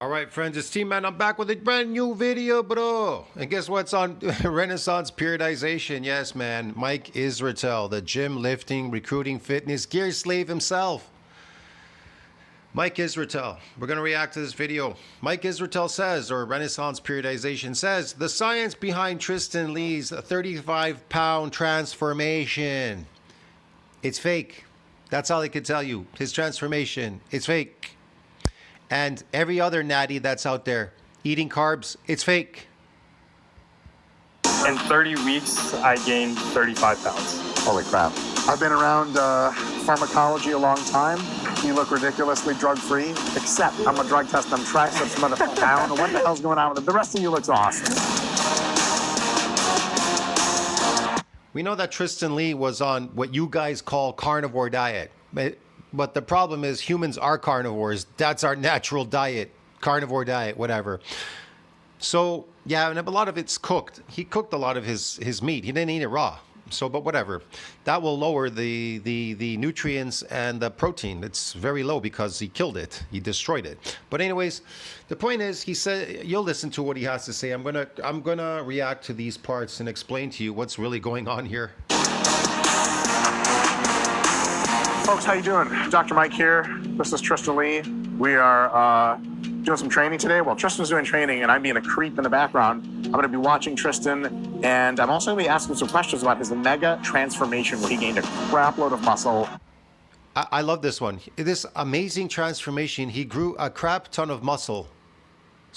All right, friends, it's T-Man. I'm back with a brand new video, bro. And guess what's on Renaissance Periodization? Yes, man, Mike Israetel, the gym, lifting, recruiting, fitness, gear slave himself. Mike Israetel. We're going to react to this video. Mike Israetel says, or Renaissance Periodization says, the science behind TristynLee's 35-pound transformation. It's fake. That's all I can tell you. His transformation, it's fake. And every other natty that's out there eating carbs, it's fake. In 30 weeks, I gained 35 pounds. Holy crap. I've been around pharmacology a long time. You look ridiculously drug-free, except I'm a drug test on triceps, motherfucker. I don't know what the hell's going on with it. The rest of you looks awesome. We know that TristynLee was on what you guys call carnivore diet. But the problem is humans are carnivores. That's our natural diet, carnivore diet, whatever. So, yeah, and a lot of it's cooked. He cooked a lot of his meat. He didn't eat it raw. So, but whatever. That will lower the nutrients and the protein. It's very low because he killed it. He destroyed it. But anyways, the point is, he said, you'll listen to what he has to say. I'm gonna react to these parts and explain to you what's really going on here. Folks, how you doing? Dr. Mike here. This is TristynLee. We are doing some training today. Well, Tristyn's doing training, and I'm being a creep in the background. I'm going to be watching Tristyn, and I'm also going to be asking some questions about his mega transformation where he gained a crap load of muscle. I love this one. This amazing transformation. He grew a crap ton of muscle.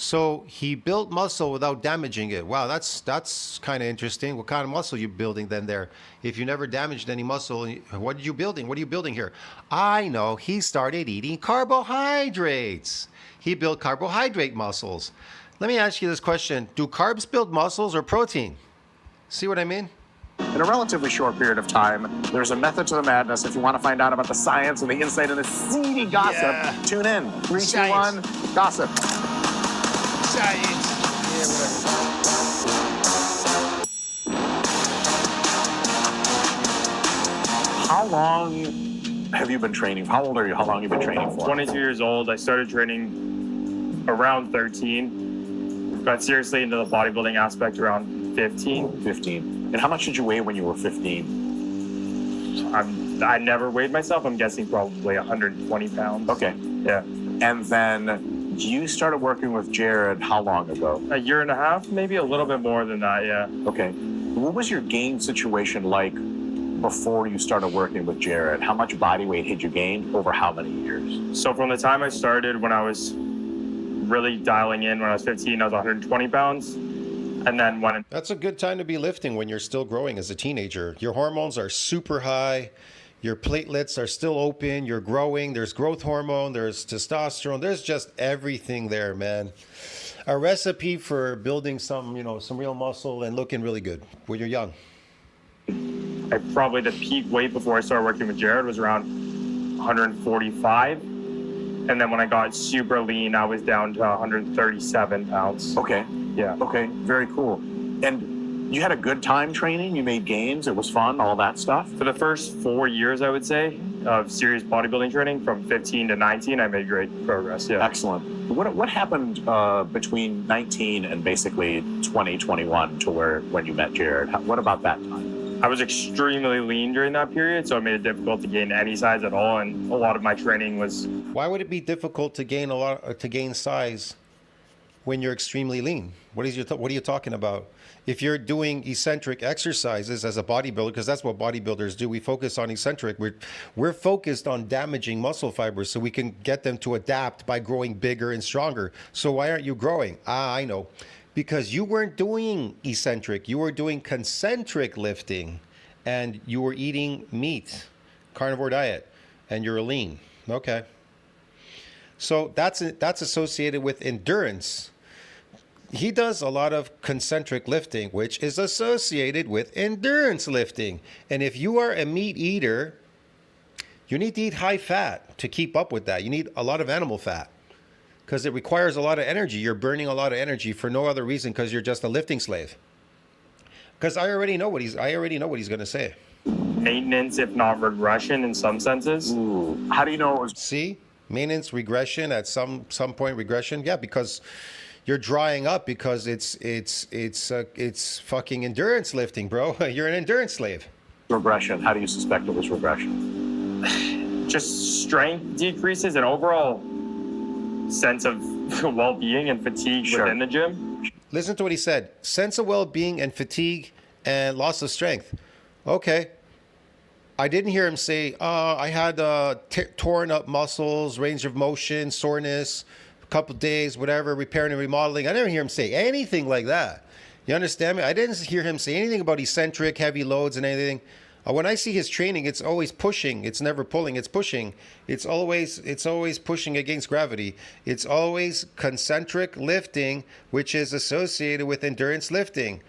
So he built muscle without damaging it. Wow, that's kind of interesting. What kind of muscle are you building then there? If you never damaged any muscle, what are you building? What are you building here? I know, he started eating carbohydrates. He built carbohydrate muscles. Let me ask you this question. Do carbs build muscles or protein? See what I mean? In a relatively short period of time, there's a method to the madness. If you want to find out about the science and the insight and the seedy gossip, tune in. 3, 2, 1, gossip. Science. Yeah, whatever. How long have you been training? How old are you? How long have you been training for? 22 years old. I started training around 13. Got seriously into the bodybuilding aspect around 15. 15. And how much did you weigh when you were 15? I never weighed myself. I'm guessing probably 120 pounds. Okay. Yeah. And then you started working with Jared how long ago? A year and a half, maybe a little bit more than that, yeah. Okay. What was your gain situation like before you started working with Jared? How much body weight had you gained over how many years? So from the time I started, when I was really dialing in, when I was 15, I was 120 pounds. And then when... That's a good time to be lifting when you're still growing as a teenager. Your hormones are super high. Your platelets are still open. You're growing. There's growth hormone. There's testosterone. There's just everything there, man. A recipe for building some real muscle and looking really good when you're young. Probably the peak weight before I started working with Jared was around 145. And then when I got super lean, I was down to 137 pounds. Okay. Yeah. Okay. Very cool. And you had a good time training? You made gains? It was fun? All that stuff? For the first 4 years, I would say, of serious bodybuilding training, from 15 to 19, I made great progress. Yeah. Excellent. What happened between 19 and basically 2021 to when you met Jared? What about that time? I was extremely lean during that period, so it made it difficult to gain any size at all, and a lot of my training was... Why would it be difficult to gain size when you're extremely lean? What are you talking about? If you're doing eccentric exercises as a bodybuilder, because that's what bodybuilders do, we focus on eccentric. We're focused on damaging muscle fibers so we can get them to adapt by growing bigger and stronger. So why aren't you growing? I know. Because you weren't doing eccentric, you were doing concentric lifting, and you were eating meat, carnivore diet, and you're lean. Okay. So that's associated with endurance. He does a lot of concentric lifting, which is associated with endurance lifting. And if you are a meat eater, you need to eat high fat to keep up with that. You need a lot of animal fat, because it requires a lot of energy. You're burning a lot of energy for no other reason because you're just a lifting slave. Because I already know what he's going to say. Maintenance, if not regression, in some senses. Ooh. How do you know it was... See? Maintenance regression at some point regression. Yeah, because you're drying up because it's fucking endurance lifting, bro. You're an endurance slave. Regression. How do you suspect it was regression? Just strength decreases and overall sense of well-being and fatigue within the gym. Listen to what he said. Sense of well-being and fatigue and loss of strength. Okay. I didn't hear him say, I had torn up muscles, range of motion, soreness, a couple days, whatever, repairing and remodeling. I didn't hear him say anything like that. You understand me? I didn't hear him say anything about eccentric, heavy loads and anything. When I see his training, it's always pushing. It's never pulling. It's pushing. It's always pushing against gravity. It's always concentric lifting, which is associated with endurance lifting.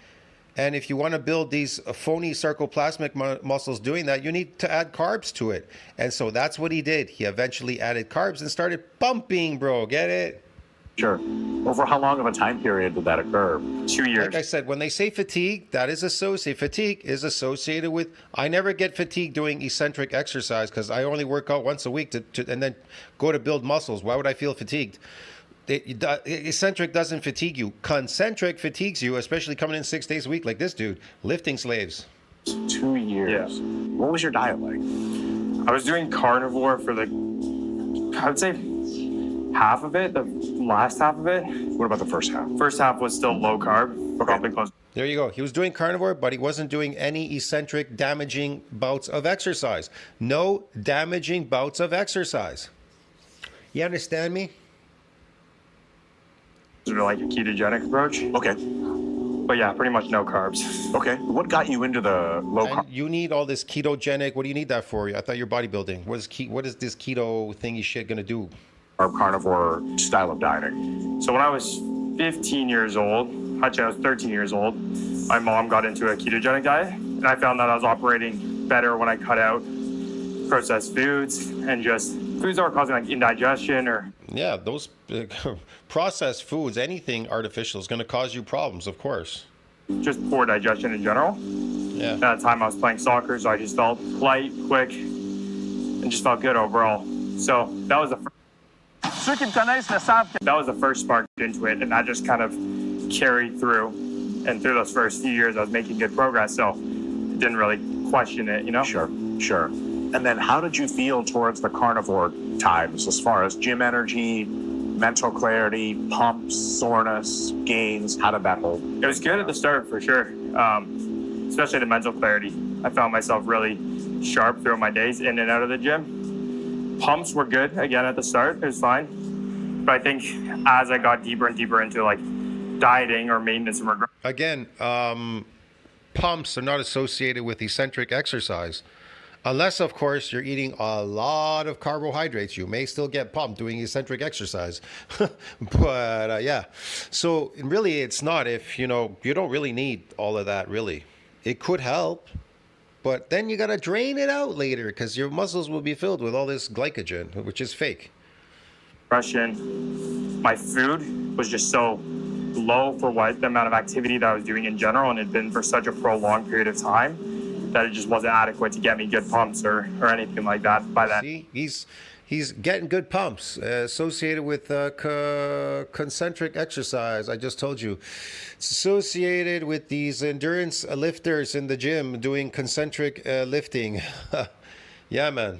And if you want to build these phony sarcoplasmic muscles doing that, you need to add carbs to it. And so that's what he did. He eventually added carbs and started pumping, bro. Get it? Sure. Over how long of a time period did that occur? 2 years. Like I said, when they say fatigue, that is associated. Fatigue is associated with. I never get fatigue doing eccentric exercise because I only work out once a week and then go to build muscles. Why would I feel fatigued? Eccentric doesn't fatigue you. Concentric fatigues you, especially coming in 6 days a week like this dude. Lifting slaves. 2 years. Yeah. What was your diet like? I was doing carnivore for I would say half of it, the last half of it. What about the first half? First half was still low carb, probably close. There you go. He was doing carnivore, but he wasn't doing any eccentric damaging bouts of exercise. No damaging bouts of exercise. You understand me? Sort of like a ketogenic approach. Okay. But yeah, pretty much no carbs. Okay. What got you into the low carb? And you need all this ketogenic. What do you need that for? I thought you're bodybuilding. What is this keto thingy shit gonna do? Carnivore style of dieting. So when I was 15 years old, actually I was 13 years old, my mom got into a ketogenic diet, and I found that I was operating better when I cut out processed foods and just foods that were causing like indigestion or... Yeah, those processed foods, anything artificial is going to cause you problems, of course. just poor digestion in general. Yeah. At that time I was playing soccer, so I just felt light, quick, and just felt good overall. So that was the first. Ceux qui me connaissent le savent. That was the first spark into it, and that just kind of carried through. And through those first few years, I was making good progress, so I didn't really question it, you know? Sure. And then how did you feel towards the carnivore times as far as gym energy, mental clarity, pumps, soreness, gains? How did that hold? It was good at the start, for sure, especially the mental clarity. I found myself really sharp throughout my days in and out of the gym. Pumps were good, again, at the start. It was fine. But I think as I got deeper and deeper into, like, dieting or maintenance and regression. Again, pumps are not associated with eccentric exercise. Unless, of course, you're eating a lot of carbohydrates. You may still get pumped doing eccentric exercise. But, yeah. So, really, it's not if, you don't really need all of that, really. It could help. But then you got to drain it out later because your muscles will be filled with all this glycogen, which is fake. My food was just so low for the amount of activity that I was doing in general, and it had been for such a prolonged period of time that it just wasn't adequate to get me good pumps or anything like that by that. See, he's getting good pumps associated with concentric exercise. I just told you. It's associated with these endurance lifters in the gym doing concentric lifting. Yeah, man.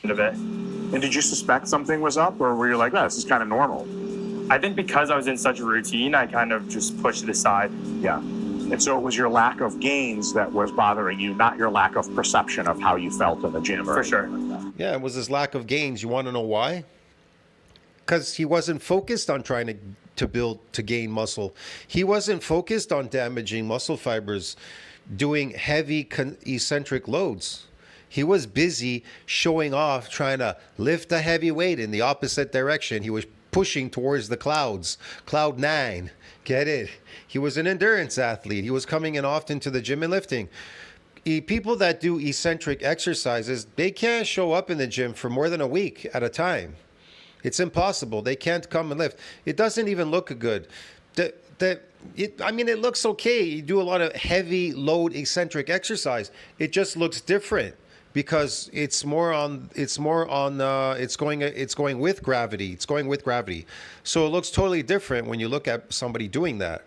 Of it. And did you suspect something was up, or were you like, oh, this is kind of normal? I think because I was in such a routine, I kind of just pushed it aside. Yeah. And so it was your lack of gains that was bothering you, not your lack of perception of how you felt in the gym. For sure. Yeah, it was his lack of gains. You want to know why? Because he wasn't focused on trying to gain muscle. He wasn't focused on damaging muscle fibers, doing heavy eccentric loads. He was busy showing off, trying to lift a heavy weight in the opposite direction. He was pushing towards the clouds, cloud 9. Get it? He was an endurance athlete. He was coming in often to the gym and lifting. People that do eccentric exercises, they can't show up in the gym for more than a week at a time. It's impossible. They can't come and lift. It doesn't even look good. It looks okay. You do a lot of heavy load eccentric exercise. It just looks different because it's going with gravity. It's going with gravity. So it looks totally different when you look at somebody doing that.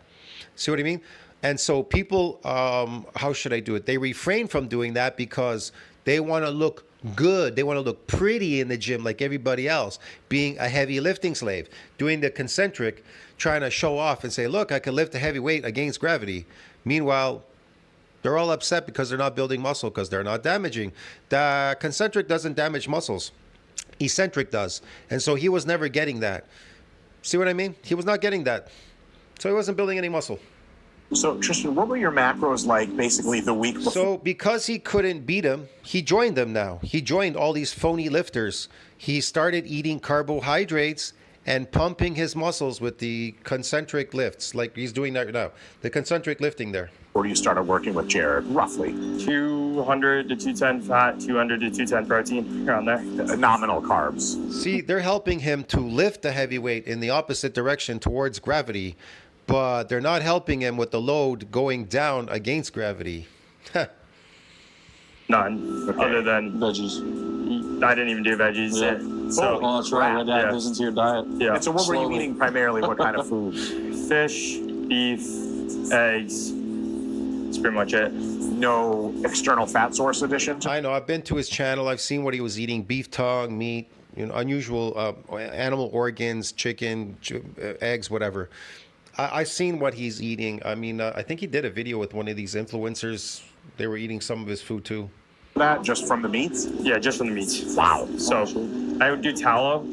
See what I mean? And so people, how should I do it? They refrain from doing that because they want to look good. They want to look pretty in the gym like everybody else, being a heavy lifting slave, doing the concentric, trying to show off and say, look, I can lift a heavy weight against gravity. Meanwhile, they're all upset because they're not building muscle, because they're not damaging. The concentric doesn't damage muscles. Eccentric does. And so he was never getting that. See what I mean? He was not getting that. So he wasn't building any muscle. So, Tristyn, what were your macros like basically the week before? So because he couldn't beat him, he joined them now. He joined all these phony lifters. He started eating carbohydrates and pumping his muscles with the concentric lifts, like he's doing that now. The concentric lifting there. Before you started working with Jared, roughly? 200 to 210 fat, 200 to 210 protein, around there. Nominal carbs. See, they're helping him to lift the heavy weight in the opposite direction towards gravity, but they're not helping him with the load going down against gravity. None, other than Veggies. I didn't even do veggies. Yeah. So Oh, that's right. That Yeah. goes into your diet. yeah, And so what were you Slowly. eating primarily? What kind of food? fish, beef, eggs. That's pretty much it. No external fat source addition to I know, I've been to his channel. I've seen what he was eating: beef tongue, meat, unusual animal organs, chicken, eggs, whatever. I've seen what he's eating. I mean, I think he did a video with one of these influencers. They were eating some of his food too. that just from the meats? Yeah, just from the meats. Wow. So I would do tallow,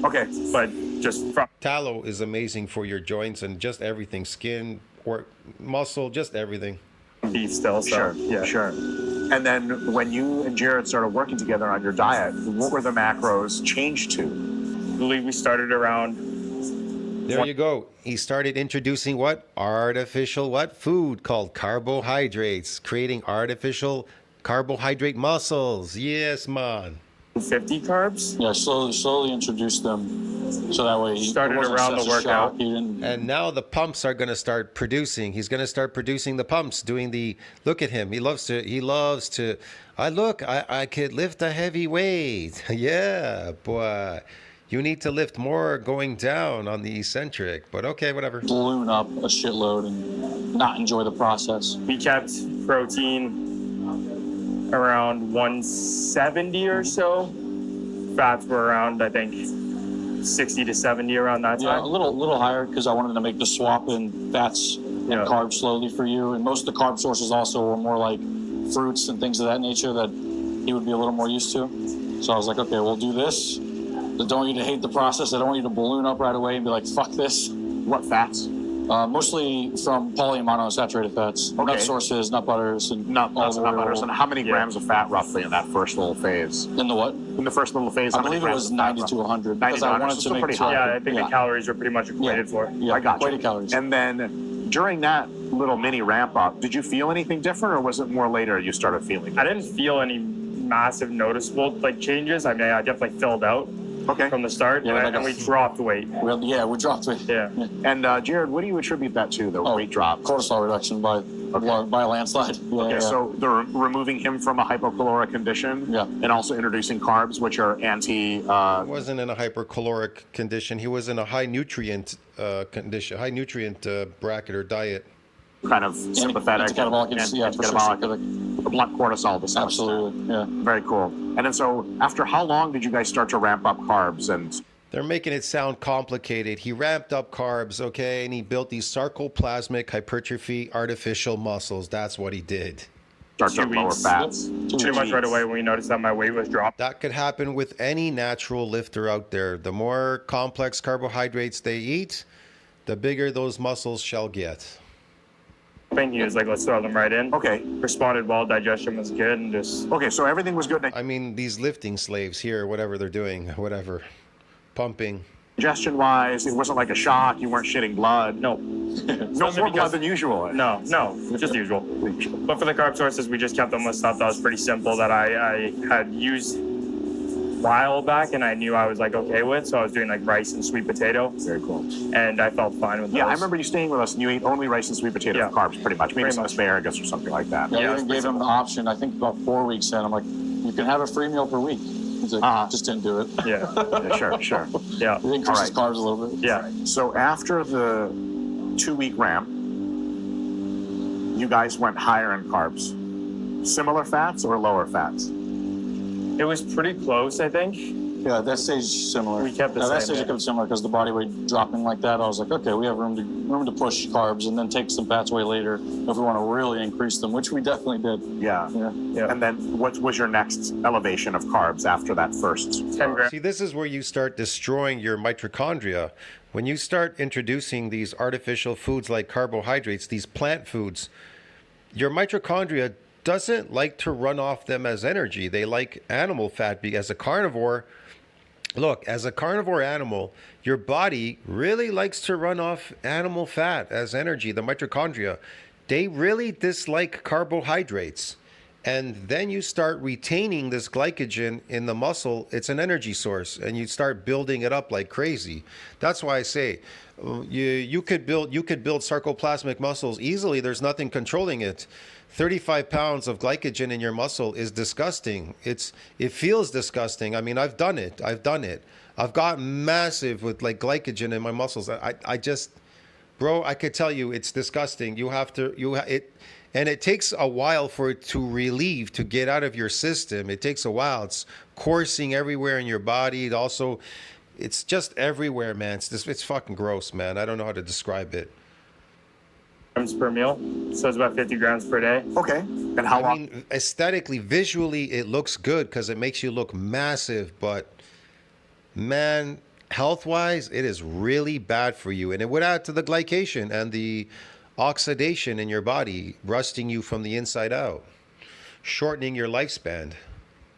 Okay. but just from Tallow is amazing for your joints and just everything, skin, or muscle, just everything. beef still. So, Sure. yeah. Sure. And then when you and Jared started working together on your diet, what were the macros changed to? I believe we started around. There you go. He started introducing what? Artificial what? Food called carbohydrates, creating artificial carbohydrate muscles. Yes, man. 50 carbs. Yeah, slowly introduce them so that way he Started it wasn't around such the a workout. shock. He didn't, And now the pumps are going to start producing. He's going to start producing the pumps, doing the, look at him. He loves to, I could lift a heavy weight. Yeah, boy. You need to lift more going down on the eccentric, but okay, whatever. balloon up a shitload and not enjoy the process. We kept protein around 170 or so. Fats were around, I think, 60 to 70 around that Yeah, a time. little higher because I wanted to make the swap in fats and Yeah. carbs slowly for you. And most of the carb sources also were more like fruits and things of that nature that he would be a little more used to. So I was like, okay, we'll do this. I don't want you to hate the process. I don't want you to balloon up right away and be like, fuck this. What fats? Mostly from poly and monounsaturated fats. Okay. Nut sources, nut butters, and Nuts olive and nut oil. butters. And how many Yeah. grams of fat roughly in that first little phase? In the what? In the first little phase, I how many believe it grams was of fat 90 to roughly? 100 90 because to I 100, wanted so to still make pretty sure. high. Yeah, I think Yeah. the calories were pretty much equated for. Yeah, I got you. weighted calories. And then during that little mini ramp up, did you feel anything different, or was it more later you started feeling? I didn't feel any massive noticeable changes. I mean, I definitely filled out Okay. from the start, Yeah, like and a- we dropped weight. we dropped it. Yeah. And Jared, what do you attribute that to? The Oh, weight drop. Cortisol reduction by a landslide. Yeah, Okay, yeah. so they're removing him from a hypocaloric condition, Yeah. and also introducing carbs, which are anti. He wasn't in a hypercaloric condition. He was in a high nutrient condition, high nutrient bracket or diet. kind of sympathetic, Anticatabolic, yeah, for sure. anticatabolic, blunt cortisol. To some extent. Absolutely. Yeah. Very cool. And then so after how long did you guys start to ramp up carbs and? They're making it sound complicated. He ramped up carbs, okay, and he built these sarcoplasmic hypertrophy artificial muscles. That's what he did. Start 2 to lower weeks. fats. Pretty much right away when we noticed that my weight was dropped. That could happen with any natural lifter out there. The more complex carbohydrates they eat, the bigger those muscles shall get. He was like, let's throw them right in. Okay. Responded well, digestion was good, and just Okay, so everything was good. I mean, these lifting slaves here, whatever they're doing, whatever, pumping. Digestion wise, it wasn't like a shock. You weren't shitting blood. no. No more blood than usual. No, just usual. But for the carb sources, we just kept them with stuff that was pretty simple that I had used a while back and I knew I was like okay with. So I was doing like rice and sweet potato, Very cool. and I felt fine with those. Yeah, I remember you staying with us and you ate only rice and sweet potato Yeah. carbs, pretty much. Maybe Pretty some much. asparagus or something like that. Yeah, Yeah, we it's even pretty gave him the option. I think about 4 weeks in, I'm like, you can have a free meal per week. He's like, just didn't do it. Yeah. Yeah, sure. Yeah. We increased his All right. carbs a little bit. Yeah. So after the 2-week ramp, you guys went higher in carbs. Similar fats or lower fats? It was pretty close, I think. Yeah, at that stage similar. We kept the At that same, stage it kept similar because the body weight dropping like that. I was like, okay, we have room to push carbs and then take some fats away later if we want to really increase them, which we definitely did. Yeah. Yeah. And then what was your next elevation of carbs after that first? 10 grams. See, this is where you start destroying your mitochondria. When you start introducing these artificial foods like carbohydrates, these plant foods, your mitochondria doesn't like to run off them as energy. They like animal fat. As a carnivore, look, as a carnivore animal, your body really likes to run off animal fat as energy. The mitochondria, they really dislike carbohydrates. And then you start retaining this glycogen in the muscle. It's an energy source, and you start building it up like crazy. That's why I say you could build sarcoplasmic muscles easily. There's nothing controlling it. 35 pounds of glycogen in your muscle is disgusting. It feels disgusting. I mean, I've done it. I've got massive with like glycogen in my muscles. I just, bro, I could tell you it's disgusting. And it takes a while for it to relieve, to get out of your system. It takes a while. It's coursing everywhere in your body. It's just everywhere, man. It's fucking gross, man. I don't know how to describe it. Grams per meal. So it's about 50 grams per day. Okay. And how I long? mean, aesthetically, visually, it looks good because it makes you look massive. But, man, health-wise, it is really bad for you. And it would add to the glycation and the oxidation in your body, rusting you from the inside out, shortening your lifespan.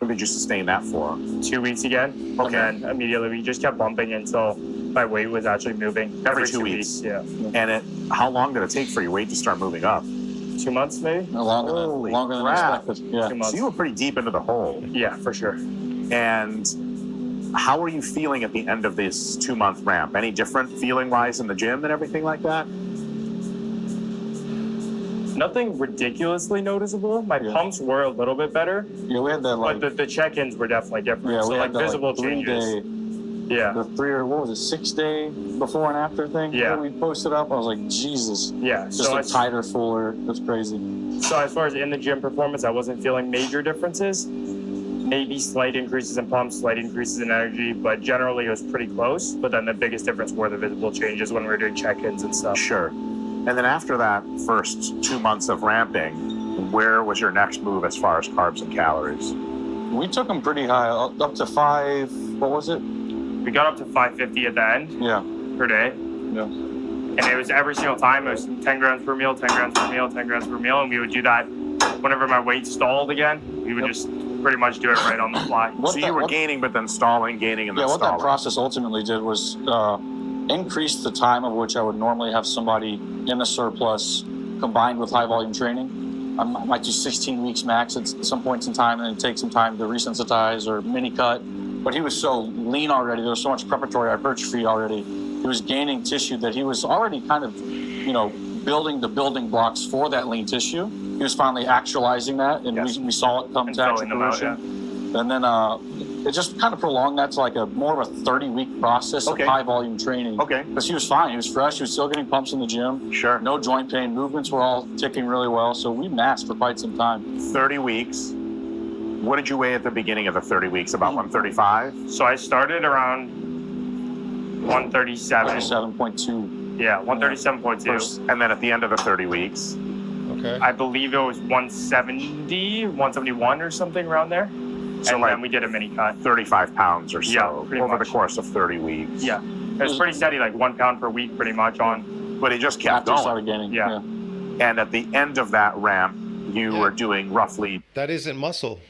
When did you sustain that for? 2 weeks again. Okay. And then immediately we just kept bumping until my weight was actually moving. Every 2 weeks. Yeah. And how long did it take for your weight to start moving up? 2 months maybe? Longer Holy than crap. expected. Yeah. 2 months. So you were pretty deep into the hole. Yeah, for sure. And how are you feeling at the end of this 2-month ramp? Any different feeling-wise in the gym and everything like that? Nothing ridiculously noticeable. My pumps were a little bit better, Yeah, we had that like, but the check-ins were definitely different. yeah, So we like had that visible like 3 changes. day, Yeah. the 3 or what was it, 6 day before and after thing Yeah. that we posted up. I was like, Jesus. Yeah. Just So, like tighter, fuller. It was crazy. so as far as in the gym performance, I wasn't feeling major differences. Maybe slight increases in pumps, slight increases in energy, but generally it was pretty close. But then the biggest difference were the visible changes when we were doing check-ins and stuff. Sure. And then after that first 2 months of ramping, where was your next move as far as carbs and calories? We took them pretty high, up to 5. What was it? We got up to 550 at the end Yeah. per day. Yeah. And it was every single time, it was 10 grams per meal, 10 grams per meal, 10 grams per meal. And we would do that whenever my weight stalled again. We would just pretty much do it right on the fly. So you were gaining, but then stalling, gaining, and then Yeah, what stalling. that process ultimately did was increase the time of which I would normally have somebody in a surplus combined with high volume training. I might do 16 weeks max at some points in time and then take some time to resensitize or mini cut. But he was so lean already, there was so much preparatory hypertrophy already. He was gaining tissue that he was already kind of, building the building blocks for that lean tissue. He was finally actualizing that, and Yes. we saw it come And to actual filling them out, fruition. And then it just kind of prolonged that to like more of a 30-week process Okay. of high volume training. Okay. Because he was fine, he was fresh, he was still getting pumps in the gym. Sure. No joint pain, movements were all ticking really well. So we masked for quite some time. 30 weeks. What did you weigh at the beginning of the 30 weeks? About 135? So I started around 137. 7.2. Yeah, 137.2. And then at the end of the 30 weeks? Okay. I believe it was 170, 171 or something around there. So And like then we did a mini cut. 35 pounds or so Yeah, pretty over much. the course of 30 weeks. Yeah. It was pretty steady, like 1 pound per week pretty much on. But he just kept After he going. started gaining. Yeah. And at the end of that ramp, you were doing roughly That isn't muscle,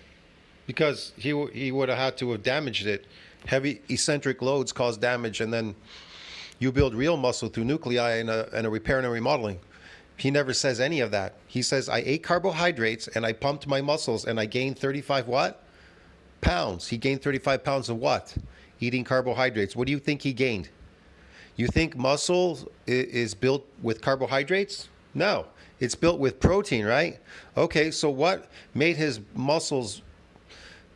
because he would have had to have damaged it. Heavy eccentric loads cause damage, and then you build real muscle through nuclei and a repair and a remodeling. He never says any of that. He says, I ate carbohydrates and I pumped my muscles and I gained 35 what? Pounds. He gained 35 pounds of what? Eating carbohydrates. What do you think he gained? You think muscle is built with carbohydrates? No. It's built with protein, right? Okay, so what made his muscles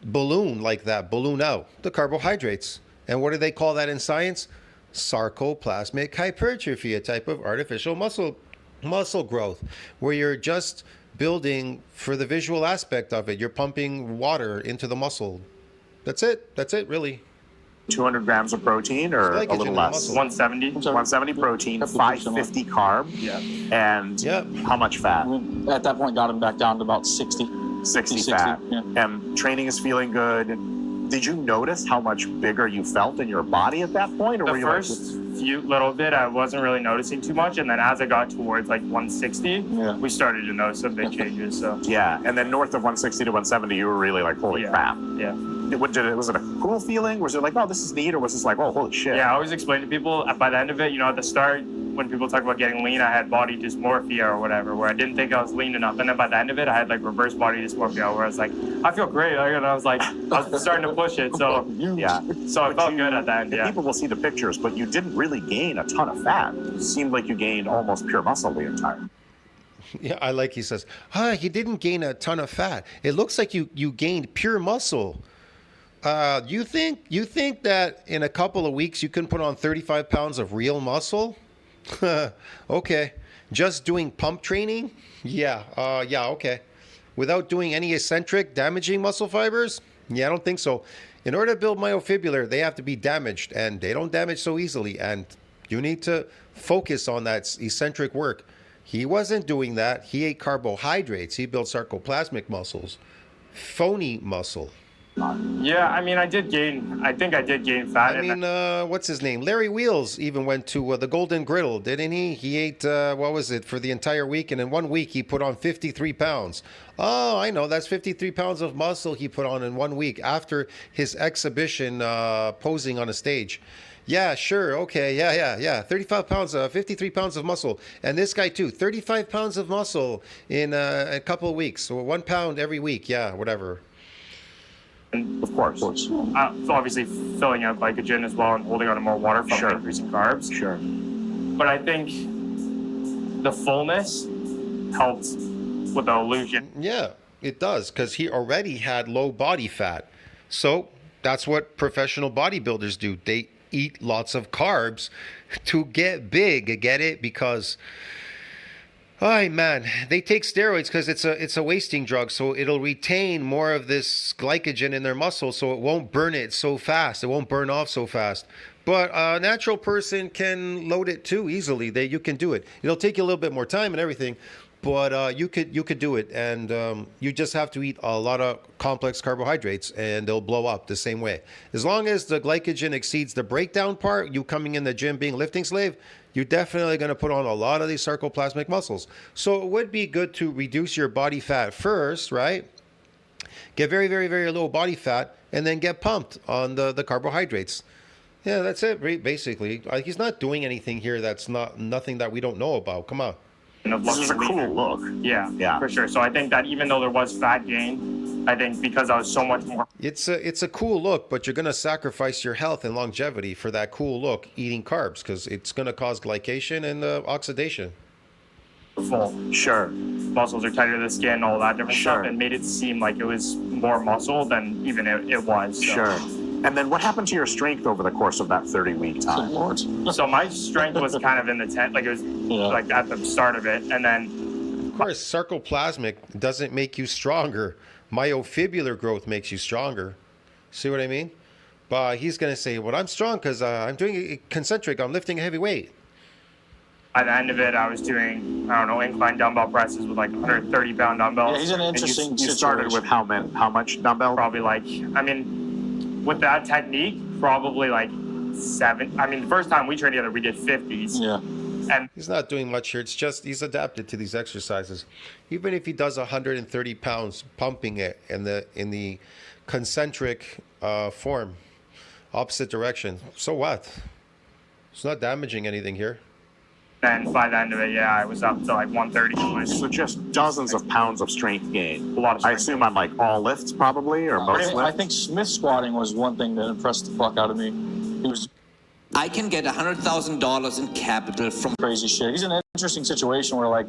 balloon like that, balloon out? The carbohydrates. And what do they call that in science? Sarcoplasmic hypertrophy, a type of artificial muscle growth, where you're just building for the visual aspect of it. You're pumping water into the muscle. That's it. That's it, really. 200 grams of protein or Glycogen a little in the less? muscle. 170. 170 protein, 550 carb, Yeah. and Yep. how much fat? At that point, got him back down to about 60. 60 60, fat. yeah. And training is feeling good. Did you notice how much bigger you felt in your body at that point? Or The were you first few little bit, I wasn't really noticing too much, and then as I got towards like 160, Yeah. we started to notice some big changes. So yeah, and then north of 160 to 170, you were really like, holy yeah, crap. yeah, Was it a cool feeling? Was it like, oh, this is neat? Or was this like, oh, holy shit? yeah. I always explain to people by the end of it, at the start when people talk about getting lean, I had body dysmorphia or whatever, where I didn't think I was lean enough, and then by the end of it, I had like reverse body dysmorphia, where I was like, I feel great, and I was like, I was starting to push it, so Yeah. so I felt good at the end. Yeah. People will see the pictures, but you didn't really gain a ton of fat. It seemed like you gained almost pure muscle the entire. Yeah, I like he says, he didn't gain a ton of fat. It looks like you gained pure muscle. You think that in a couple of weeks you can put on 35 pounds of real muscle? Okay. Just doing pump training? Yeah, okay. Without doing any eccentric damaging muscle fibers? Yeah, I don't think so. In order to build myofibrillar, they have to be damaged, and they don't damage so easily, and you need to focus on that eccentric work. He wasn't doing that. He ate carbohydrates. He built sarcoplasmic muscles. Phony muscle. Yeah, I mean, I think I did gain fat. I mean, what's his name? Larry Wheels even went to the Golden Griddle, didn't he? He ate, what was it, for the entire week, and in 1 week he put on 53 pounds. Oh, I know, that's 53 pounds of muscle he put on in 1 week after his exhibition posing on a stage. Yeah, sure, okay, yeah. 35 pounds, 53 pounds of muscle. And this guy too, 35 pounds of muscle in a couple of weeks. So 1 pound every week, yeah, whatever. Of course. So obviously filling out glycogen as well and holding on to more water from Sure. increasing carbs. Sure. But I think the fullness helped with the illusion. Yeah, it does, because he already had low body fat. So that's what professional bodybuilders do. They eat lots of carbs to get big. Get it? Because, oh man, they take steroids because it's a wasting drug. So it'll retain more of this glycogen in their muscle, so it won't burn it so fast. It won't burn off so fast. But a natural person can load it too easily. You can do it. It'll take you a little bit more time and everything, but you could do it. And you just have to eat a lot of complex carbohydrates, and they'll blow up the same way. As long as the glycogen exceeds the breakdown part, you coming in the gym being a lifting slave, you're definitely going to put on a lot of these sarcoplasmic muscles. So it would be good to reduce your body fat first, right? Get very, very, very low body fat, and then get pumped on the carbohydrates. Yeah, that's it, basically. He's not doing anything here that's nothing that we don't know about. Come on. This is a cool look. Yeah, for sure. So I think that even though there was fat gain, I think because I was so much more It's a cool look, but you're going to sacrifice your health and longevity for that cool look eating carbs, because it's going to cause glycation and oxidation. full, Sure. muscles are tighter to the skin, all that different Sure. stuff, and made it seem like it was more muscle than even it was. So. Sure. And then what happened to your strength over the course of that 30-week time? Lord. So my strength was kind of in the tent, like it was like at the start of it, and then Of course, sarcoplasmic doesn't make you stronger. Myofibrillar growth makes you stronger. See what I mean? But he's going to say, well, I'm strong because I'm doing concentric. I'm lifting a heavy weight. by the end of it, I was doing, I don't know, incline dumbbell presses with like 130-pound dumbbells. Yeah, he's in an And interesting you started with situation. how much dumbbell? Probably like, I mean, with that technique, probably like 7. I mean, the first time we trained together, we did 50s. Yeah. And He's not doing much here. It's just he's adapted to these exercises. Even if he does 130 pounds pumping it in the concentric form, opposite direction, so what? It's not damaging anything here. then by the end of it, yeah, I was up to like 130. So just dozens of pounds of strength gain. A lot of I strength. assume on like all lifts probably, or most I lifts. think Smith squatting was one thing that impressed the fuck out of me. He was I can get $100,000 in capital from crazy shit. He's in an interesting situation where, like,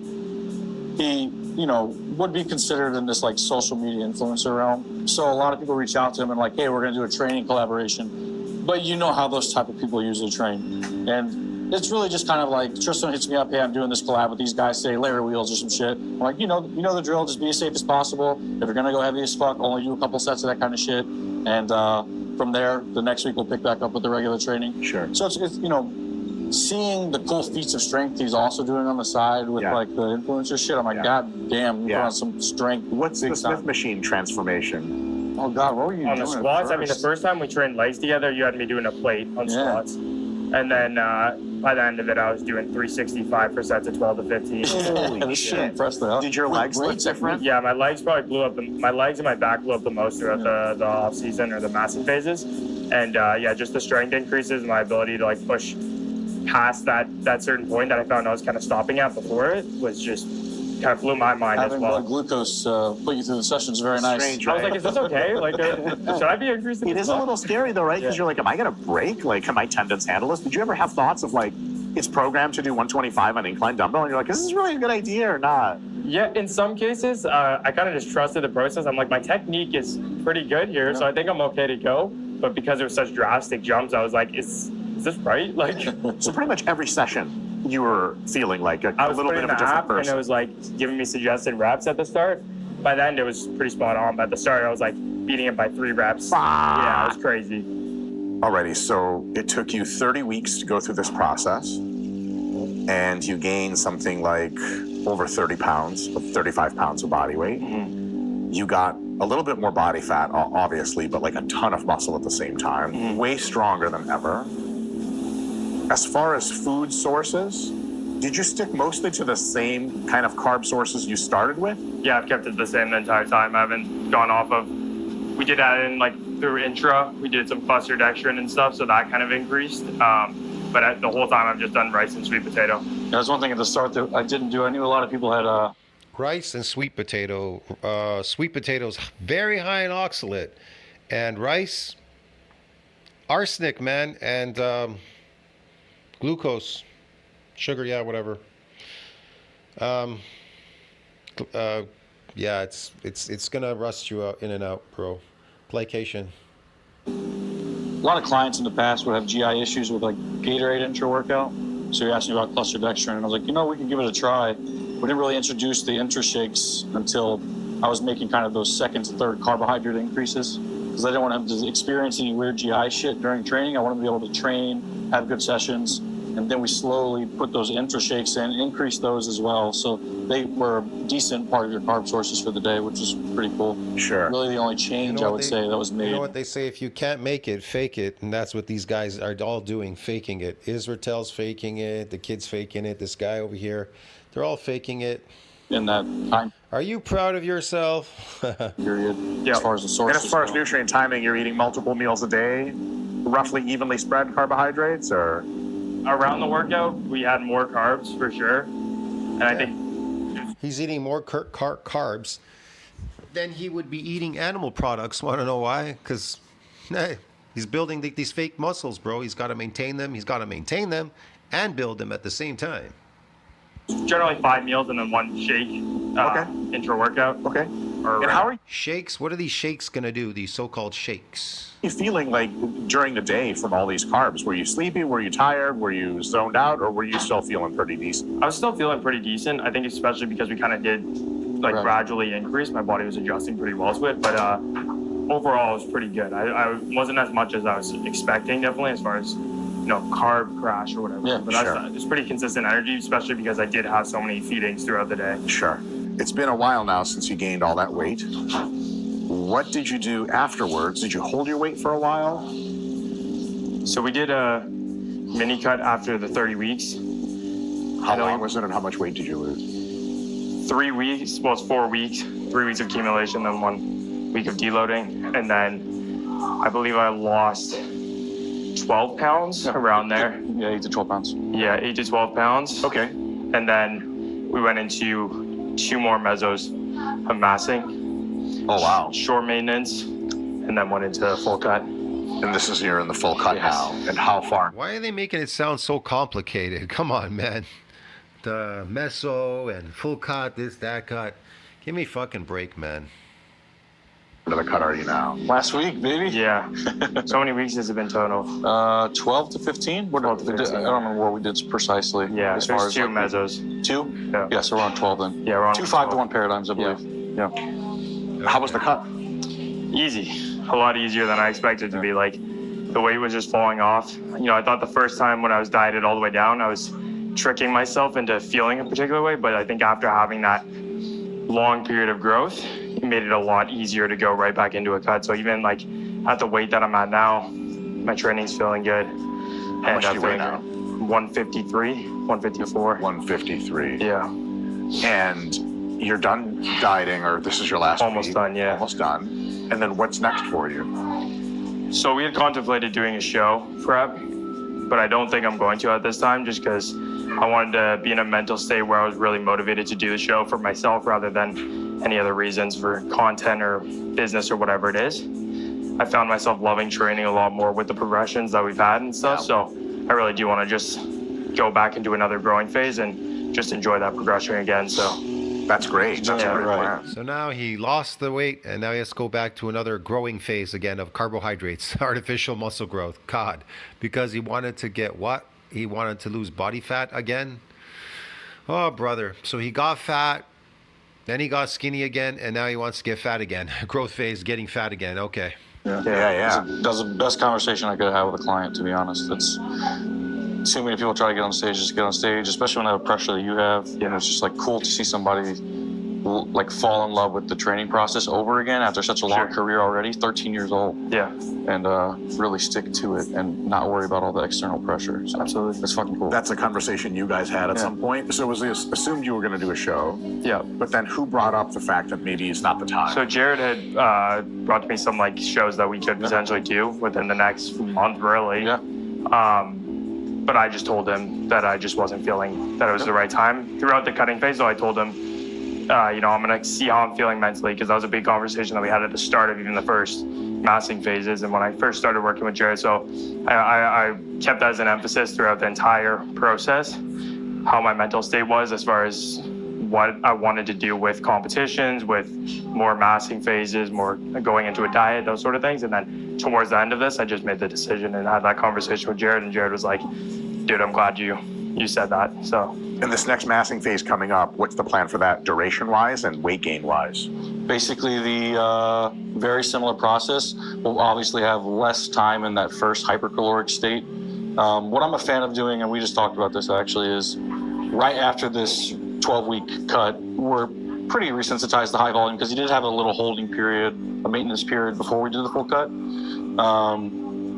he, you know, would be considered in this like social media influencer realm. So a lot of people reach out to him and like, hey, we're going to do a training collaboration. But you know how those type of people usually train. And it's really just kind of like, Tristyn hits me up, hey, I'm doing this collab with these guys, say layer wheels or some shit. I'm like, you know the drill, just be as safe as possible. If you're going to go heavy as fuck, only do a couple sets of that kind of shit. And from there, the next week we'll pick back up with the regular training. Sure. So it's you know, seeing the cool feats of strength he's also doing on the side with like the influencer shit, I'm like, God damn, you put on some strength. What's the Smith machine transformation? Oh God, what were you on doing? The squats, I mean, the first time we trained legs together, you had me doing a plate on squats. And then by the end of it, I was doing 365 for sets of 12 to 15. Holy shit. Did your legs look different? Yeah, my legs probably blew up. My legs and my back blew up the most throughout the off season or the massing phases. And yeah, just the strength increases, my ability to like push past that certain point that I found I was kind of stopping at before it was just kind of blew my mind Having as well. blood glucose put you through the session is very nice. Strange, I was like, is this okay? Like, should I be increasing It this is a up? little scary though, right? Because you're like, am I going to break? Like, can my tendons handle this? Did you ever have thoughts of like, it's programmed to do 125 on incline dumbbell, and you're like, is this really a good idea or not? Yeah, in some cases, I kind of just trusted the process. I'm like, my technique is pretty good here, so I think I'm okay to go. But because there were such drastic jumps, I was like, is this right? Like, So pretty much every session, you were feeling like a I was little bit putting of a the different app, and person. it was like giving me suggested reps at the start. By the end, it was pretty spot on. But at the start, I was like beating it by 3 reps. Yeah, it was crazy. Alrighty, so it took you 30 weeks to go through this process, and you gained something like over 30 pounds, 35 pounds of body weight. You got a little bit more body fat, obviously, but like a ton of muscle at the same time, way stronger than ever. As far as food sources, did you stick mostly to the same kind of carb sources you started with? Yeah, I've kept it the same the entire time. I haven't gone off of. We did add in like through intra. We did some cluster dextrin and stuff, so that kind of increased. But the whole time I've just done rice and sweet potato. There's one thing at the start that I didn't do. I knew a lot of people had Rice and sweet potato. Sweet potatoes very high in oxalate, and rice, arsenic, man, and glucose, sugar, yeah, whatever. Yeah, it's gonna rust you out in and out, bro. Placation. a lot of clients in the past would have GI issues with like Gatorade intra-workout. So he asked me about cluster dextrin, and I was like, you know, we can give it a try. We didn't really introduce the intra shakes until I was making kind of those second to third carbohydrate increases, because I didn't want him to experience any weird GI shit during training. I wanted him to be able to train, have good sessions, and then we slowly put those intra shakes in, increase those as well. So they were a decent part of your carb sources for the day, which is pretty cool. Sure. Really the only change I would say that was made. You know what they say? If you can't make it, fake it. And that's what these guys are all doing, faking it. Israel's faking it. The kid's faking it. This guy over here. They're all faking it. In that time Are you proud of yourself? period, Yeah. as far as the And sources as far as go. nutrient timing, you're eating multiple meals a day, roughly evenly spread carbohydrates, or? Around the workout, we had more carbs for sure. And I think He's eating more carbs than he would be eating animal products. Want to know why? Because he's building these fake muscles, bro. He's got to maintain them. He's got to maintain them and build them at the same time. generally 5 meals and then 1 shake intra-workout. Okay. Or And how are Shakes? What are these shakes going to do? These so-called shakes? you feeling like during the day from all these carbs? Were you sleepy? Were you tired? Were you zoned out? Or were you still feeling pretty decent? I was still feeling pretty decent. I think especially because we kind of did like gradually increase. My body was adjusting pretty well to it. But overall, it was pretty good. I wasn't as much as I was expecting, definitely, as far as, you know, carb crash or whatever. Yeah, but sure. it's pretty consistent energy, especially because I did have so many feedings throughout the day. Sure. It's been a while now since you gained all that weight. What did you do afterwards? Did you hold your weight for a while? So we did a mini cut after the 30 weeks. How long was it and how much weight did you lose? 3 weeks, well, it's 4 weeks, 3 weeks of accumulation, then 1 week of deloading. And then I believe I lost 12 pounds around there. Yeah, 8 to 12 pounds. Yeah, 8 to 12 pounds. Okay. And then we went into 2 more mesos of massing. Oh, wow. Short maintenance, and then went into full cut. And this is you're in the full cut Yes. now. And how far? Why are they making it sound so complicated? Come on, man. meso and full cut, this, that cut. Give me fucking break, man. What other cut are you now? Last week, baby. Yeah. So many weeks has it been total? 12 to 15. 12 to 15. I don't remember what we did precisely. Yeah, as far there's as two like, mesos. Two? Yeah. Yeah, so we're on 12 then. Yeah, we're on 2 12. 5-to-1 paradigms, I believe. Yeah. How was the cut? Easy. A lot easier than I expected to be. Like, the weight was just falling off. You know, I thought the first time when I was dieted all the way down, I was tricking myself into feeling a particular way. But I think after having that long period of growth, it made it a lot easier to go right back into a cut. So even like at the weight that I'm at now, my training's feeling good. How much do you weigh now? 153, 154. 153. Yeah. And you're done dieting, or this is your last Almost week? done, yeah. Almost done. And then what's next for you? So we had contemplated doing a show prep, but I don't think I'm going to at this time just because I wanted to be in a mental state where I was really motivated to do the show for myself rather than any other reasons for content or business or whatever it is. I found myself loving training a lot more with the progressions that we've had and stuff. Yeah. So I really do want to just go back into another growing phase and just enjoy that progression again. So That's great. That's Yeah, a great right. plan. So now he lost the weight, and now he has to go back to another growing phase again of carbohydrates, artificial muscle growth. God, because he wanted to get what? He wanted to lose body fat again? Oh, brother. So he got fat, then he got skinny again, and now he wants to get fat again. Growth phase, getting fat again. Okay. Yeah. That's the best conversation I could have with a client, to be honest. It's too many people try to get on stage, just get on stage, especially when they have pressure that you have. And it's just like cool to see somebody like fall in love with the training process over again after such a long Sure. career already, 13 years old, yeah, and really stick to it and not worry about all the external pressure. So absolutely. it's fucking cool. That's a conversation you guys had at some point. So it was assumed you were going to do a show, Yeah. but then who brought up the fact that maybe it's not the time? So Jared had brought to me some like shows that we could potentially do within the next month, really. Yeah. But I just told him that I just wasn't feeling that it was the right time. Throughout the cutting phase, though, I told him, I'm going to see how I'm feeling mentally, because that was a big conversation that we had at the start of even the first massing phases and when I first started working with Jared. So I kept that as an emphasis throughout the entire process, how my mental state was as far as what I wanted to do with competitions, with more massing phases, more going into a diet, those sort of things. And then towards the end of this, I just made the decision and had that conversation with Jared, and Jared was like, dude, I'm glad you said that. So In this next massing phase coming up, what's the plan for that duration-wise and weight gain-wise? Basically, the very similar process. We'll obviously have less time in that first hypercaloric state. What I'm a fan of doing, and we just talked about this actually, is right after this 12-week cut, we're pretty resensitized to high volume because you did have a little holding period, a maintenance period before we did the full cut.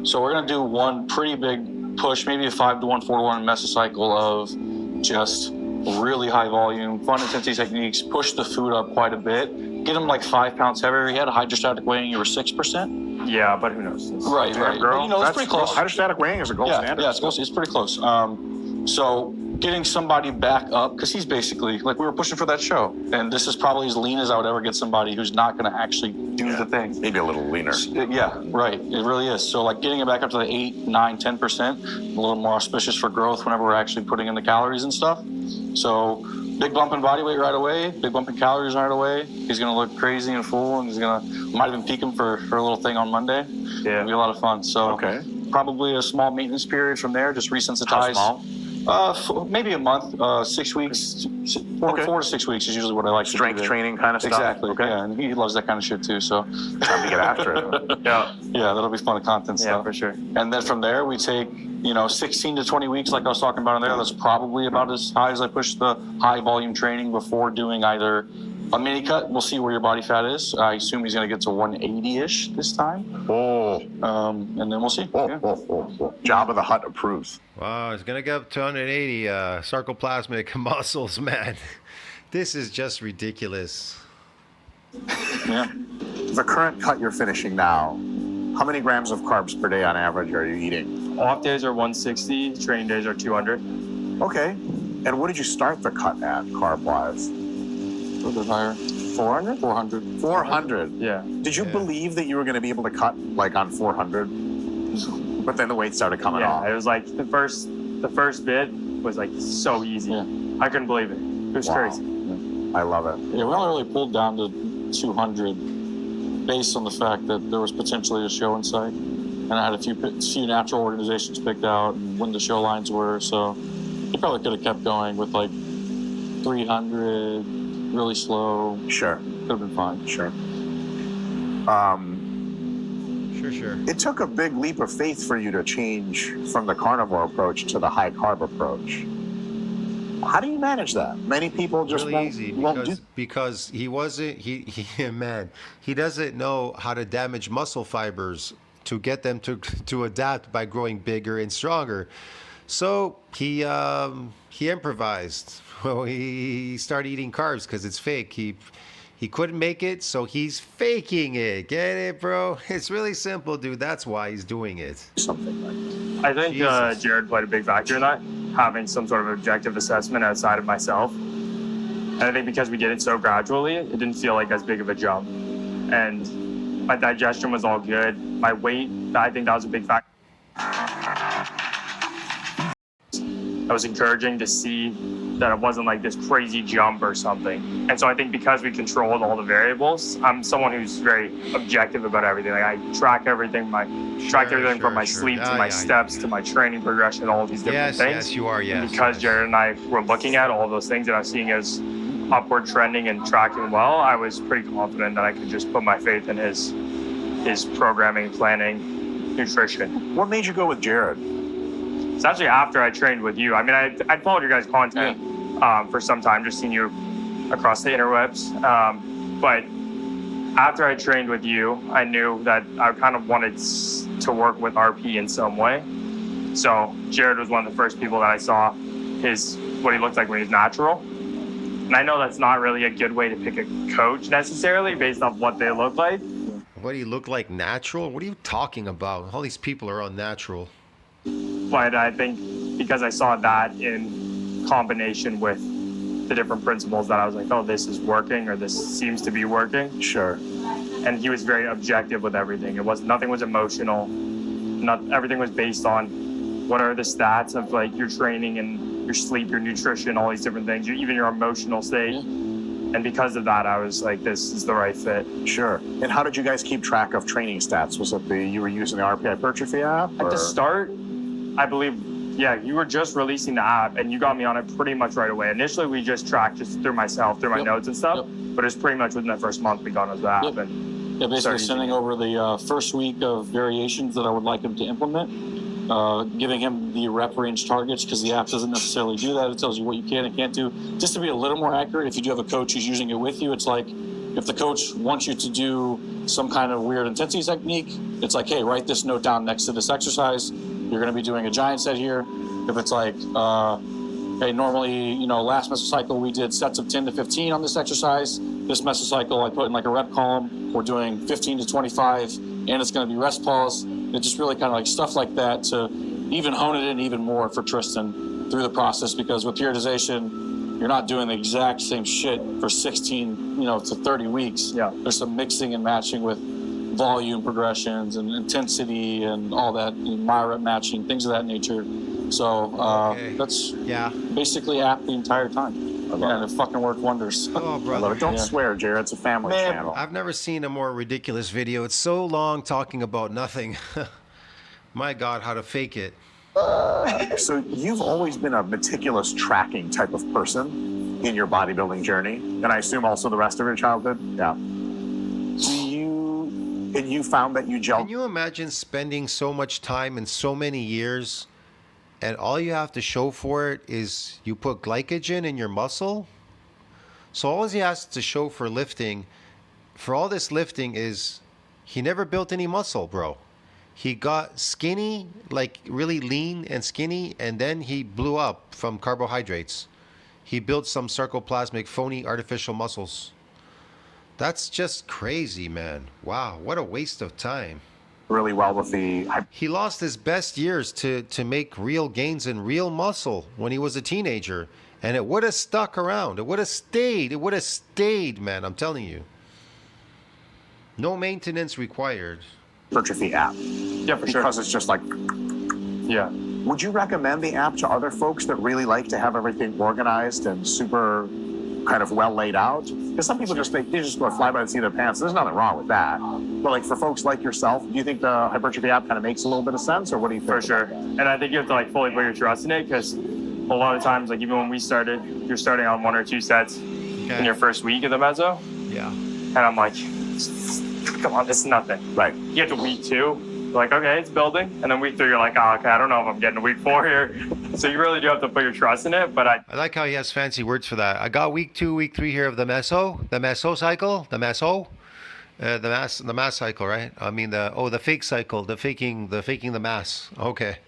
So we're going to do one pretty big push, maybe a 5-to-1, 4-to-1 mesocycle of just really high volume, fun intensity techniques, push the food up quite a bit, get them like 5 pounds heavier. You had a hydrostatic weighing, you were 6%. yeah, but who knows? Right. But, But, it's pretty close. Hydrostatic weighing is a gold standard. Yeah, it's pretty close. So getting somebody back up, because he's basically, like we were pushing for that show, and this is probably as lean as I would ever get somebody who's not going to actually do the thing. Maybe a little leaner. Yeah, right. It really is. So like getting it back up to the 8, 9, 10%, a little more auspicious for growth whenever we're actually putting in the calories and stuff. So big bump in body weight right away, big bump in calories right away. He's going to look crazy and full, and he's going to, might even peak him for a little thing on Monday. Yeah. It'll be a lot of fun. So Okay. probably a small maintenance period from there, just resensitize. How small? Maybe a month, 6 weeks, Okay. 4 to 6 weeks is usually what I like to do. Strength there. training kind of stuff? Exactly. Okay. Yeah, and he loves that kind of shit too. So Time to get after it. Yeah, yeah, that'll be fun content yeah, stuff. for sure. And then from there, we take 16 to 20 weeks, like I was talking about in there. That's probably about as high as I push the high volume training before doing either a mini cut. We'll see where your body fat is. I assume he's going to get to 180-ish this time. Oh. And then we'll see. Yeah. Jabba the Hutt approves. Wow, he's going to get up to 180 sarcoplasmic muscles, man. This is just ridiculous. Yeah. The current cut you're finishing now, how many grams of carbs per day on average are you eating? Off days are 160, training days are 200. Okay. And what did you start the cut at, carb-wise? A little bit higher. 400? 400. 400. Yeah. Did you believe that you were going to be able to cut like on 400? But then the weight started coming Yeah, off. it was like the first bit was like so easy. Yeah. I couldn't believe it. It was Wow. crazy. I love it. Yeah, we only really pulled down to 200 based on the fact that there was potentially a show in sight. And I had a few natural organizations picked out and when the show lines were. So he probably could have kept going with like 300, really slow. Sure. Could have been fine. Sure. Sure. It took a big leap of faith for you to change from the carnivore approach to the high carb approach. How do you manage that? Many people just Really easy won't do. because he wasn't man, he doesn't know how to damage muscle fibers to get them to adapt by growing bigger and stronger. So he improvised. Well, he started eating carbs because it's fake. He couldn't make it, so he's faking it. Get it, bro? It's really simple, dude. That's why he's doing it. Something like I think Jesus. Jared played a big factor in that, having some sort of objective assessment outside of myself. And I think because we did it so gradually, it didn't feel like as big of a jump. And my digestion was all good. My weight, I think that was a big factor. It was encouraging to see that it wasn't like this crazy jump or something. And so I think because we controlled all the variables, I'm someone who's very objective about everything. Like I track everything, from my sleep to my steps to my training progression, all of these different things. Yes, you are, yes. Because Jared and I were looking at all those things and I was seeing as upward trending and tracking well, I was pretty confident that I could just put my faith in his programming, planning, nutrition. What made you go with Jared? It's actually after I trained with you. I mean, I'd followed your guys' content for some time, just seen you across the interwebs. But after I trained with you, I knew that I kind of wanted to work with RP in some way. So Jared was one of the first people that I saw what he looked like when he was natural. And I know that's not really a good way to pick a coach necessarily based off what they look like. What do you look like natural? What are you talking about? All these people are unnatural. But I think because I saw that in combination with the different principles that I was like, oh, this is working or this seems to be working. Sure. And he was very objective with everything. Nothing was emotional. Everything was based on what are the stats of like your training and your sleep, your nutrition, all these different things, even your emotional state. And because of that, I was like, this is the right fit. Sure. And how did you guys keep track of training stats? Was it you were using the RP Hypertrophy app? At the start, I believe, yeah, you were just releasing the app and you got me on it pretty much right away. Initially, we just tracked just through myself, through my notes and stuff. But it's pretty much within the first month we got onto the app. And basically sending over the first week of variations that I would like him to implement, giving him the rep range targets because the app doesn't necessarily do that. It tells you what you can and can't do. Just to be a little more accurate, if you do have a coach who's using it with you, it's like if the coach wants you to do some kind of weird intensity technique, it's like, hey, write this note down next to this exercise. You're going to be doing a giant set here. If it's like, hey, normally, last mesocycle we did sets of 10 to 15 on this exercise. This mesocycle I put in like a rep column. We're doing 15 to 25, and it's going to be rest pause. It's just really kind of like stuff like that to even hone it in even more for Tristyn through the process, because with periodization, you're not doing the exact same shit for 16, to 30 weeks. Yeah. There's some mixing and matching with volume progressions and intensity and all that, my rep matching, things of that nature. So that's basically app the entire time. And it fucking worked wonders. Oh, brother. Don't swear, Jared. It's a family channel. I've never seen a more ridiculous video. It's so long talking about nothing. My God, how to fake it. So you've always been a meticulous tracking type of person in your bodybuilding journey, and I assume also the rest of your childhood? Yeah. And you found that you gel. Can you imagine spending so much time and so many years, and all you have to show for it is you put glycogen in your muscle? So all he has to show for lifting, for all this lifting, is he never built any muscle, bro. He got skinny, like really lean and skinny, and then he blew up from carbohydrates. He built some sarcoplasmic, phony, artificial muscles. That's just crazy, man. Wow, what a waste of time. Really well with the... He lost his best years to make real gains in real muscle when he was a teenager. And it would have stuck around. It would have stayed. It would have stayed, man. I'm telling you. No maintenance required. Hypertrophy app. Yeah, for sure. Because it's just like... Yeah. Would you recommend the app to other folks that really like to have everything organized and super kind of well laid out? Because some people they just go fly by the seat of their pants. There's nothing wrong with that. But like for folks like yourself, do you think the hypertrophy app kind of makes a little bit of sense, or what do you think? For sure. And I think you have to like fully put your trust in it, because a lot of times, like even when we started, you're starting on 1 or 2 sets in your first week of the mezzo. Yeah. And I'm like, come on, this is nothing. Right. You get to week 2, you're like, okay, it's building. And then week 3, you're like, oh, okay, I don't know if I'm getting to week 4 here. So you really do have to put your trust in it. But I like how he has fancy words for that. I got week 2, week 3 here of the meso cycle, the mass cycle, right? I mean the fake cycle, the faking the mass. Okay.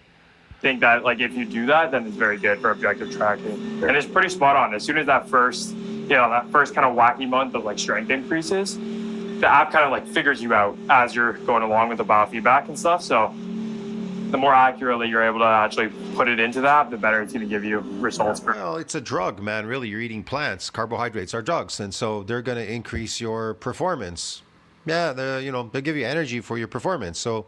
think that like if you do that, then it's very good for objective tracking. And it's pretty spot on. As soon as that first kind of wacky month of like strength increases, the app kind of like figures you out as you're going along with the biofeedback and stuff. So the more accurately you're able to actually put it into that, the better it's going to give you results. Well, it's a drug, man. Really, you're eating plants. Carbohydrates are drugs, and so they're going to increase your performance. Yeah, they give you energy for your performance. So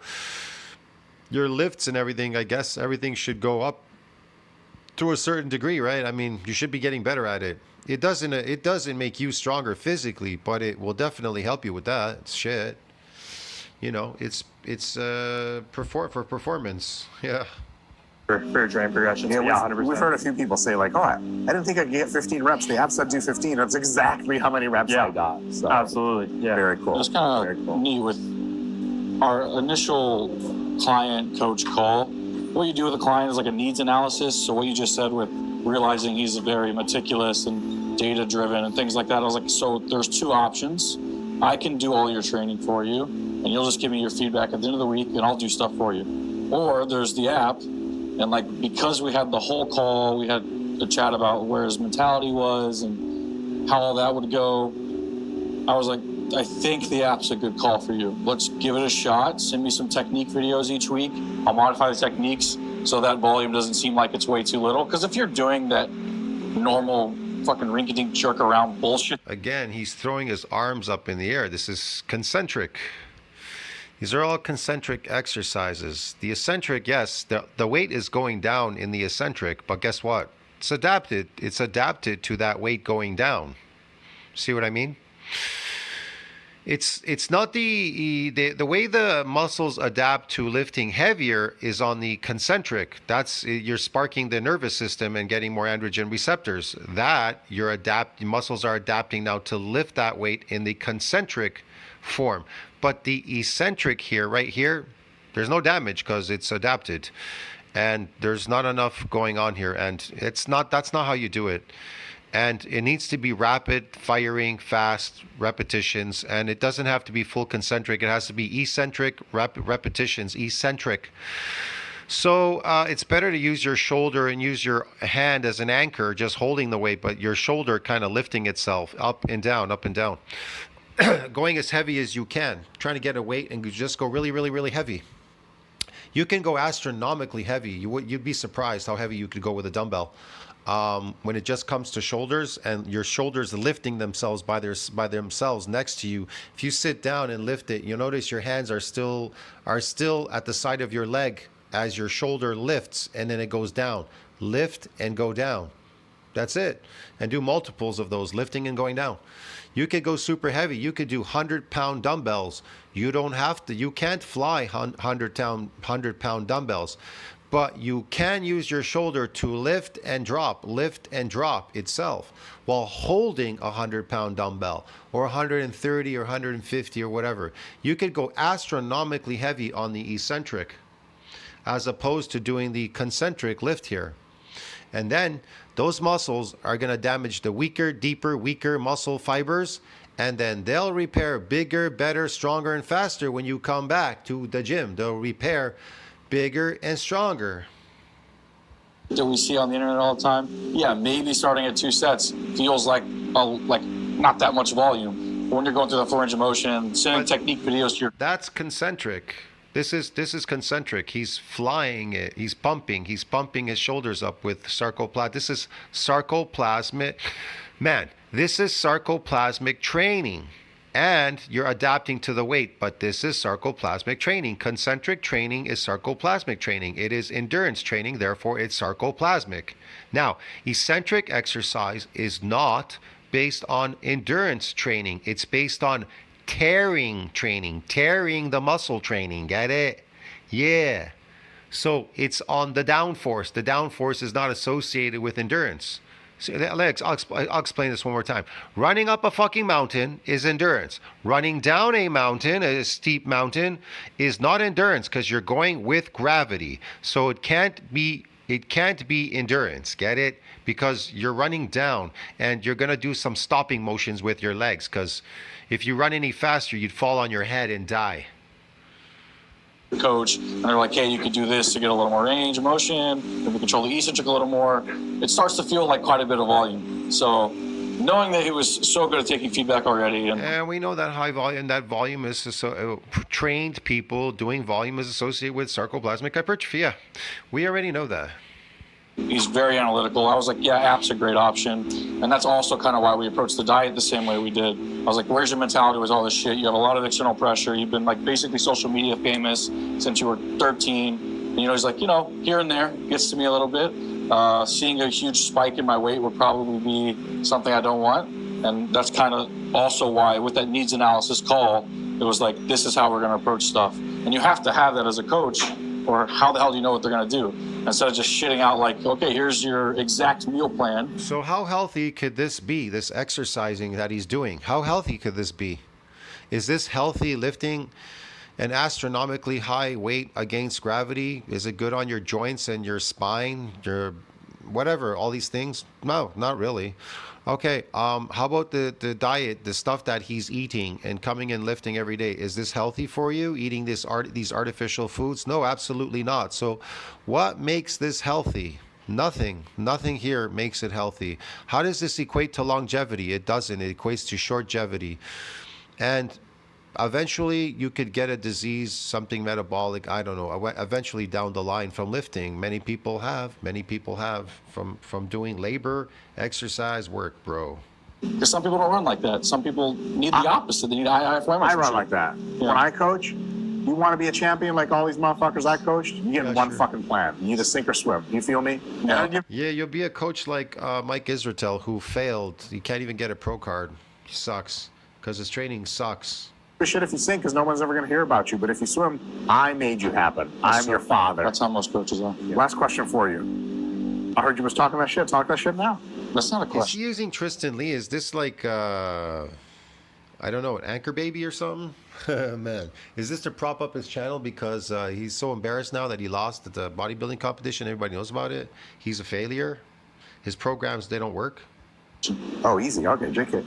your lifts and everything, I guess everything should go up to a certain degree, right? I mean, you should be getting better at it. It doesn't make you stronger physically, but it will definitely help you with that. It's shit. It's for performance. Yeah. For your training progression. Yeah, Yeah, 100%. we've heard a few people say like, I didn't think I could get 15 reps. The app said do 15. That's exactly how many reps I got. So, absolutely. Yeah. very cool. It was kind of neat with our initial client coach call. What you do with a client is like a needs analysis. So what you just said with realizing he's very meticulous and data driven and things like that. I was like, so there's 2 options. I can do all your training for you, and you'll just give me your feedback at the end of the week, and I'll do stuff for you. Or there's the app, and like because we had the whole call, we had a chat about where his mentality was and how all that would go. I was like, I think the app's a good call for you. Let's give it a shot. Send me some technique videos each week. I'll modify the techniques so that volume doesn't seem like it's way too little. Because if you're doing that normal fucking rinky-dink jerk around bullshit. Again, he's throwing his arms up in the air. This is concentric. These are all concentric exercises. The eccentric, yes, the weight is going down in the eccentric, but guess what? It's adapted. It's adapted to that weight going down. See what I mean? It's not the way the muscles adapt to lifting heavier is on the concentric. That's you're sparking the nervous system and getting more androgen receptors. That muscles are adapting now to lift that weight in the concentric form. But the eccentric here, right here, there's no damage because it's adapted, and there's not enough going on here, and that's not how you do it. And it needs to be rapid firing, fast repetitions, and it doesn't have to be full concentric. It has to be eccentric repetitions, eccentric. So it's better to use your shoulder and use your hand as an anchor, just holding the weight, but your shoulder kind of lifting itself up and down, going as heavy as you can, trying to get a weight and you just go really, really, really heavy. You can go astronomically heavy. You'd be surprised how heavy you could go with a dumbbell. When it just comes to shoulders and your shoulders lifting themselves by themselves next to you, if you sit down and lift it, you'll notice your hands are still at the side of your leg as your shoulder lifts, and then it goes down. Lift and go down. That's it. And do multiples of those, lifting and going down. You could go super heavy. You could do 100-pound dumbbells. You can't fly 100-pound dumbbells. But you can use your shoulder to lift and drop itself while holding a 100-pound dumbbell or 130 or 150 or whatever. You could go astronomically heavy on the eccentric as opposed to doing the concentric lift here. And then those muscles are going to damage the weaker muscle fibers, and then they'll repair bigger, better, stronger, and faster when you come back to the gym. They'll repair bigger and stronger. That we see on the internet all the time. Yeah, maybe starting at 2 sets feels like not that much volume. But when you're going through the full range of motion, sending technique videos to your... That's concentric. This is concentric. He's flying it. He's pumping his shoulders up with sarcoplasmic. This is sarcoplasmic. Man, this is sarcoplasmic training. and you're adapting to the weight. But this is sarcoplasmic training. Concentric training is sarcoplasmic training. It is endurance training, therefore it's sarcoplasmic. Now, eccentric exercise is not based on endurance training. It's based on tearing training, tearing the muscle training. Get it? Yeah. So it's on the downforce. The downforce is not associated with endurance. So, Alex, I'll explain this one more time. Running up a fucking mountain is endurance. Running down a mountain, a steep mountain, is not endurance because you're going with gravity. So it can't be endurance. Get it? Because you're running down and you're going to do some stopping motions with your legs, because if you run any faster, you'd fall on your head and die. Coach, and they're like, hey, you could do this to get a little more range of motion, if we control the eccentric a little more, it starts to feel like quite a bit of volume. So knowing that he was so good at taking feedback already, and we know that high volume, is trained people doing volume is associated with sarcoplasmic hypertrophy. Yeah, we already know that. He's very analytical. I was like, yeah, app's a great option. And that's also kind of why we approached the diet the same way we did. I was like, where's your mentality with all this shit? You have a lot of external pressure. You've been like basically social media famous since you were 13. And, he's like, here and there, gets to me a little bit. Seeing a huge spike in my weight would probably be something I don't want. And that's kind of also why with that needs analysis call, it was like, this is how we're going to approach stuff. And you have to have that as a coach, or how the hell do you know what they're going to do? Instead of just shitting out like, okay, here's your exact meal plan. So how healthy could this be, this exercising that he's doing? How healthy could this be? Is this healthy lifting an astronomically high weight against gravity? Is it good on your joints and your spine, your whatever, all these things? No, not really. Okay, how about the diet, the stuff that he's eating and coming and lifting every day? Is this healthy for you, eating these artificial foods? No, absolutely not. So what makes this healthy? Nothing here makes it healthy. How does this equate to longevity? It doesn't. It equates to shortgevity. And eventually you could get a disease, something metabolic, I don't know, eventually down the line from lifting. Many people have from doing labor, exercise work, bro. Because some people don't run like that. Some people need the opposite. They need high flammable. I run like that. Yeah. When I coach, you want to be a champion like all these motherfuckers I coached, you get one fucking plan. You either sink or swim. You feel me? Yeah. Yeah, you'll be a coach like Mike Israetel, who failed. He can't even get a pro card. He sucks because his training sucks. Shit if you sink, because no one's ever going to hear about you. But if you swim, I made you happen. I'm your father. That's how most coaches are. Yeah. Last question for you. I heard you was talking that shit. Talk that shit now. That's not a question. Is he using TristynLee? Is this like, I don't know, an anchor baby or something? Man, is this to prop up his channel because he's so embarrassed now that he lost at the bodybuilding competition? Everybody knows about it. He's a failure. His programs, they don't work. Oh, easy. Okay, JK.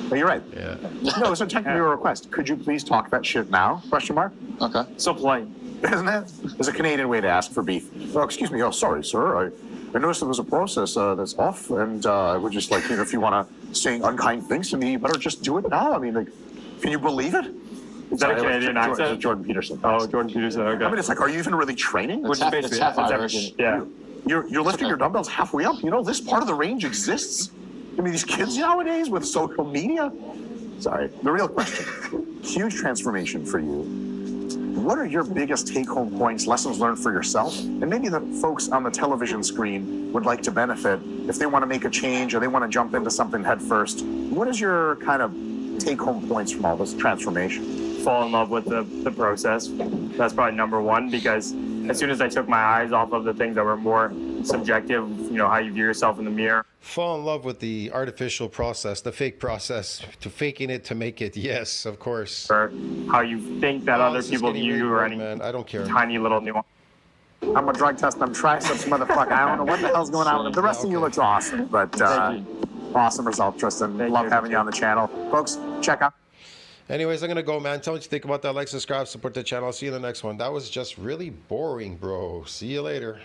But you're right. Yeah. No, it's a technical request. Could you please talk that shit now? Question mark. Okay. So polite. Isn't it? There's a Canadian way to ask for beef. Oh, excuse me. Oh, sorry, sir. I noticed there was a process that's off, and I would just like, if you want to say unkind things to me, you better just do it now. I mean, like, can you believe it? Is that a Canadian accent? Jordan Peterson. Oh, Jordan Peterson. Okay. I mean, it's like, are you even really training? Which is basically half it's Irish. everything. Yeah. You're lifting your dumbbells halfway up. This part of the range exists. I mean, these kids nowadays with social media. Sorry. The real question. Huge transformation for you. What are your biggest take-home points, lessons learned for yourself, and maybe the folks on the television screen would like to benefit if they want to make a change or they want to jump into something head first? What is your kind of take-home points from all this transformation? Fall in love with the process. That's probably number one, because as soon as I took my eyes off of the things that were more subjective, how you view yourself in the mirror. Fall in love with the artificial process, the fake process, to faking it to make it. Yes, of course. Or how you think that other people view you, or any man. I don't care. tiny little nuance. I'm a drug test them triceps, motherfucker. I don't know what the hell's going on with them. The rest of you looks awesome, but awesome result, Tristyn. Love having you on the channel. Folks, check out. Anyways, I'm going to go, man. Tell me what you think about that. Like, subscribe, support the channel. I'll see you in the next one. That was just really boring, bro. See you later.